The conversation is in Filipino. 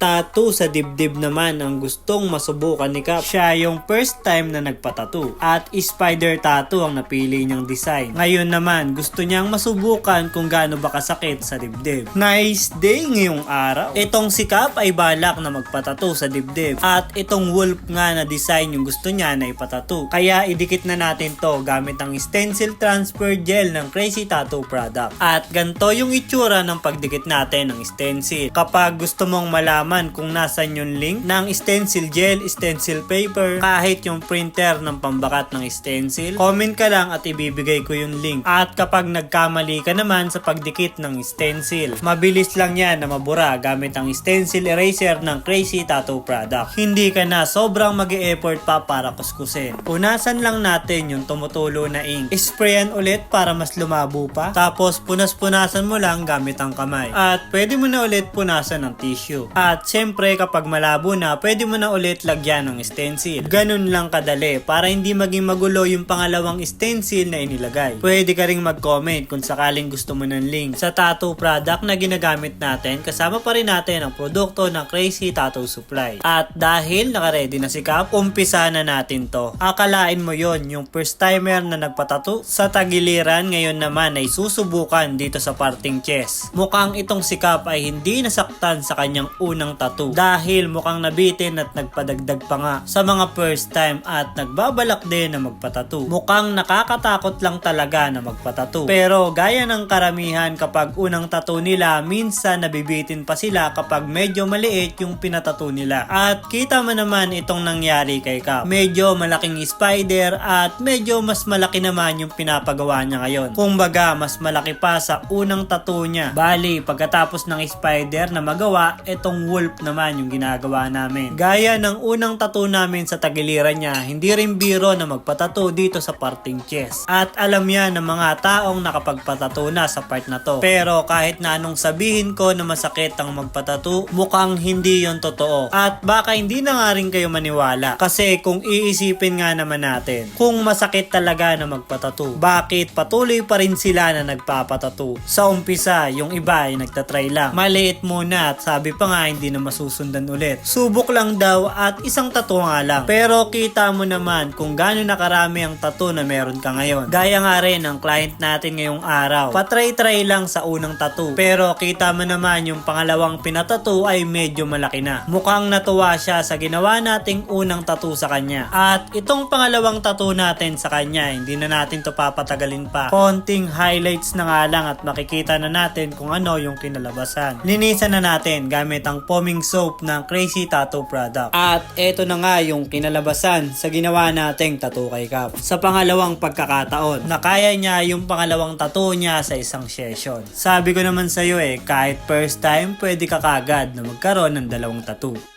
Tattoo sa dibdib naman ang gustong masubukan ni Cap. Siya yung first time na nagpatattoo at spider tattoo ang napili niyang design. Ngayon naman gusto niyang masubukan kung gaano ba kasakit sa dibdib. Nice day ngayong araw. Itong si Cap ay balak na magpatattoo sa dibdib at itong wolf nga na design yung gusto niya na ipatattoo. Kaya idikit na natin to gamit ang stencil transfer gel ng Crazy Tattoo product. At ganito yung itsura ng pagdikit natin ng stencil. Kapag gusto mong malaman kung nasan yung link ng stencil gel, stencil paper, kahit yung printer ng pambakat ng stencil, comment ka lang at ibibigay ko yung link. At kapag nagkamali ka naman sa pagdikit ng stencil, mabilis lang yan na mabura gamit ang stencil eraser ng Crazy Tattoo product. Hindi ka na sobrang mag-e-effort pa para kuskusin. Punasan lang natin yung tumutulo na ink. Sprayan ulit para mas lumabo pa. Tapos punas-punasan mo lang gamit ang kamay. At pwede mo na ulit punasan ng tissue. At syempre kapag malabo na, pwede mo na ulit lagyan ng stencil. Ganun lang kadali para hindi maging magulo yung pangalawang stencil na inilagay. Pwede ka ring mag-comment kung sakaling gusto mo ng link sa tattoo product na ginagamit natin. Kasama pa rin natin ang produkto ng Crazy Tattoo Supply. At dahil naka-ready na si Cap, umpisa na natin to. Akalain mo yon yung first timer na nagpatattoo sa tagiliran, ngayon naman ay susubukan dito sa parting chest. Mukhang itong si Cap ay hindi nasaktan sa kanyang unang tattoo dahil mukhang nabitin at nagpadagdag pa nga sa mga first time at nagbabalak din na magpatattoo. Mukhang nakakatakot lang talaga na magpatattoo. Pero gaya ng karamihan kapag unang tattoo nila, minsan nabibitin pa sila kapag medyo maliit yung pinatattoo nila. At kita mo naman itong nangyari kay Cap. Medyo malaking spider at medyo mas malaki naman yung pinapagawa niya ngayon. Kumbaga mas malaki pa sa unang tattoo niya. Bali, pagkatapos ng spider na magawa, itong wolf naman yung ginagawa namin. Gaya ng unang tattoo namin sa tagiliran niya, hindi rin biro na magpatattoo dito sa parting chest. At alam yan ng mga taong nakapagpatattoo na sa part na to. Pero kahit na anong sabihin ko na masakit ang magpatattoo, mukhang hindi yon totoo. At baka hindi na nga rin kayo maniwala. Kasi kung iisipin nga naman natin, kung masakit talaga na magpatattoo, bakit patuloy pa rin sila na nagpapatattoo? Sa umpisa, yung iba ay nagtatry lang. Maliit muna at sabi pa nga hindi na masusundan ulit. Subok lang daw at isang tattoo nga lang. Pero kita mo naman kung gaano nakarami ang tattoo na meron ka ngayon. Gaya nga rin ang client natin ngayong araw. Patry-try lang sa unang tattoo. Pero kita mo naman yung pangalawang pinatattoo ay medyo malaki na. Mukhang natuwa siya sa ginawa nating unang tattoo sa kanya. At itong pangalawang tattoo natin sa kanya, hindi na natin to papatagalin pa. Konting highlights na nga lang at makikita na natin kung ano yung kinalabasan. Linisan na natin gamit ang foaming soap ng Crazy Tattoo product. At eto na nga yung kinalabasan sa ginawa nating tattoo kay Cap. Sa pangalawang pagkakataon, na kaya niya yung pangalawang tattoo niya sa isang session. Sabi ko naman sa'yo kahit first time, pwede ka kagad na magkaroon ng dalawang tattoo.